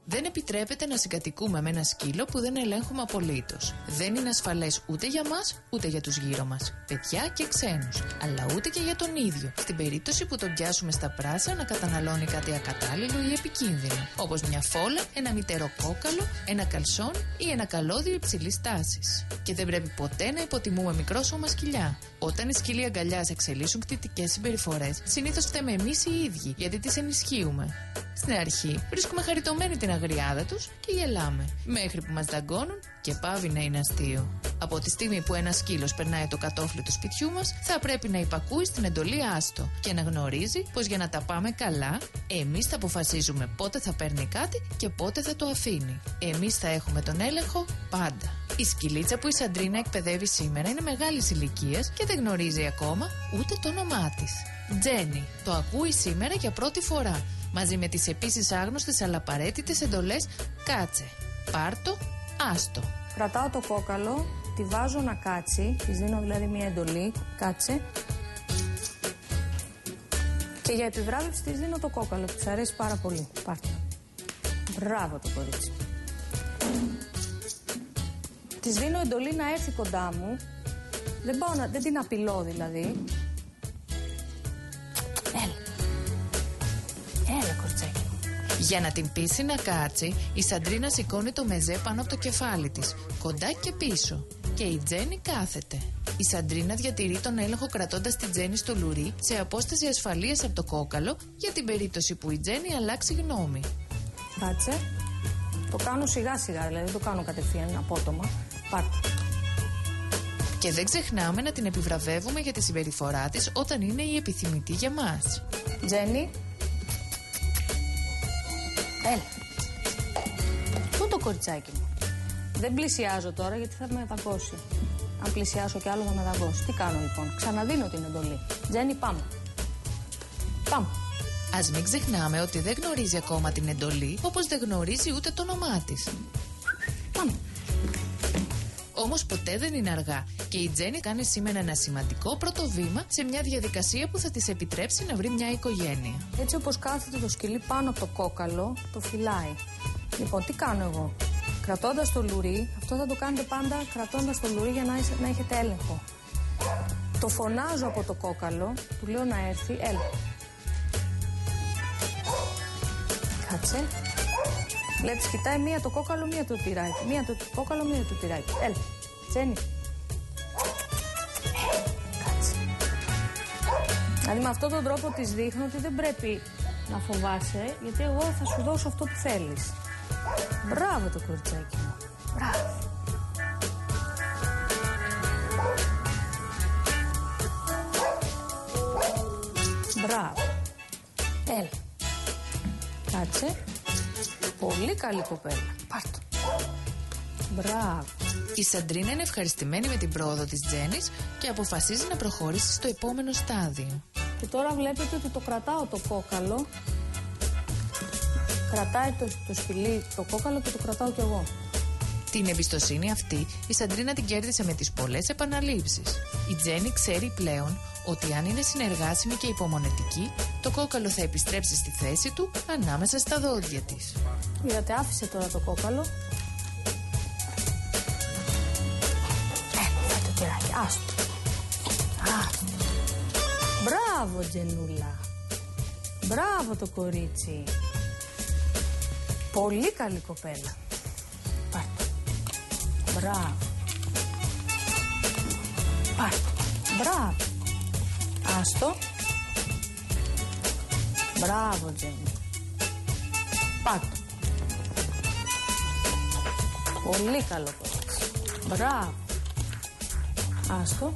Δεν επιτρέπεται να συγκατοικούμε με ένα σκύλο που δεν ελέγχουμε απολύτως. Δεν είναι ασφαλές ούτε για μας, ούτε για τους γύρω μας, παιδιά και ξένους, αλλά ούτε και για τον ίδιο, στην περίπτωση που τον πιάσουμε στα πράσα να καταναλώνει κάτι ακατάλληλο ή επικίνδυνο, όπως μια φόλα, ένα μητέρο κόκαλο, ένα καλσόν ή ένα καλώδιο υψηλής τάσης. Και δεν πρέπει ποτέ να υποτιμούμε μικρόσωμα σκυλιά. Όταν οι σκύλοι αγκαλιάς εξελίσσουν κτητικές συμπεριφορές, συνήθως φταίμε εμείς οι ίδιοι, γιατί τις ενισχύουμε. Στην αρχή βρίσκουμε χαριτωμένη την αγριάδα τους και γελάμε, μέχρι που μας δαγκώνουν και πάβει να είναι αστείο. Από τη στιγμή που ένα σκύλος περνάει το κατόφλι του σπιτιού μας, θα πρέπει να υπακούει στην εντολή άστο και να γνωρίζει πως για να τα πάμε καλά, εμείς θα αποφασίζουμε πότε θα παίρνει κάτι και πότε θα το αφήνει. Εμείς θα έχουμε τον έλεγχο πάντα. Η σκυλίτσα που η Σαντρίνα εκπαιδεύει σήμερα είναι μεγάλης ηλικίας και δεν γνωρίζει ακόμα ούτε το όνομά της. Τζένι, το ακούει σήμερα για πρώτη φορά, μαζί με τις επίσης άγνωστες αλλά απαραίτητες εντολές κάτσε, πάρτο, άστο. Κρατάω το κόκαλο, τη βάζω να κάτσει, της δίνω δηλαδή μια εντολή, κάτσε. Και για επιβράβευση της δίνω το κόκαλο, της αρέσει πάρα πολύ. Πάρτε. Μπράβο το κορίτσι. Της δίνω εντολή να έρθει κοντά μου, δεν την απειλώ δηλαδή. Έλα κορτσάκι. Για να την πείσει να κάτσει, η Σαντρίνα σηκώνει το μεζέ πάνω από το κεφάλι της, κοντά και πίσω. Και η Τζένι κάθεται. Η Σαντρίνα διατηρεί τον έλεγχο κρατώντας την Τζένι στο λουρί σε απόσταση ασφαλείας από το κόκαλο για την περίπτωση που η Τζένι αλλάξει γνώμη. Κάτσε. Το κάνω σιγά σιγά, δηλαδή το κάνω κατευθείαν απότομα. Πάρτε. Και δεν ξεχνάμε να την επιβραβεύουμε για τη συμπεριφορά της όταν είναι η επιθυμητή για μας. Τζένι. Έλα. Πού το κοριτσάκι μου. Δεν πλησιάζω τώρα γιατί θα με δαγκώσει. Αν πλησιάσω κι άλλο θα με δαγκώσει. Τι κάνω λοιπόν. Ξαναδίνω την εντολή. Τζένι, πάμε. Πάμε. Ας μην ξεχνάμε ότι δεν γνωρίζει ακόμα την εντολή, όπως δεν γνωρίζει ούτε το όνομά της. Πάμε. Όμως ποτέ δεν είναι αργά και η Τζένι κάνει σήμερα ένα σημαντικό πρώτο βήμα σε μια διαδικασία που θα της επιτρέψει να βρει μια οικογένεια. Έτσι όπως κάθεται το σκυλί πάνω από το κόκαλο, το φυλάει. Λοιπόν, τι κάνω εγώ. Κρατώντας το λουρί, αυτό θα το κάνετε πάντα κρατώντας το λουρί για να έχετε έλεγχο. Το φωνάζω από το κόκαλο, του λέω να έρθει, έλα. Κάτσε. Βλέπεις, κοιτάει μία το κόκαλο, μία το τυράκι. Μία το κόκαλο, μία το τυράκι. Έλα, Τζένι. Κάτσε. Δηλαδή με αυτόν τον τρόπο της δείχνω ότι δεν πρέπει να φοβάσαι, γιατί εγώ θα σου δώσω αυτό που θέλεις. Μπράβο το κοριτσάκι μου. Μπράβο. Μπράβο. Έλα. Κάτσε. Πολύ καλή κοπέλα. Πάρτο. Μπράβο. Η Σαντρίνα είναι ευχαριστημένη με την πρόοδο της Τζένις και αποφασίζει να προχωρήσει στο επόμενο στάδιο. Και τώρα βλέπετε ότι το κρατάω το κόκαλο. Κρατάει το σκυλί το κόκαλο και το κρατάω κι εγώ. Την εμπιστοσύνη αυτή η Σαντρίνα την κέρδισε με τις πολλές επαναλήψεις. Η Τζένι ξέρει πλέον ότι αν είναι συνεργάσιμη και υπομονετική, το κόκαλο θα επιστρέψει στη θέση του ανάμεσα στα δόντια της. Είδατε, άφησε τώρα το κόκαλο. Το τυράκι, άστο. Μπράβο Τζενούλα. Μπράβο το κορίτσι. Πολύ καλή κοπέλα. Πάρτε. Μπράβο. Πάρτε. Μπράβο. Άστο. Μπράβο Τζένι. Πάρτε. Πολύ καλό κορίτσι. Μπράβο. Άστο.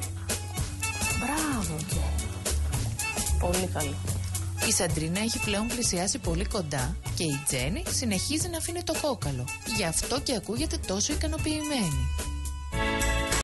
Μπράβο Τζένι. Πολύ καλό. Η Σαντρίνα έχει πλέον πλησιάσει πολύ κοντά και η Τζένι συνεχίζει να αφήνει το κόκαλο. Γι' αυτό και ακούγεται τόσο ικανοποιημένη.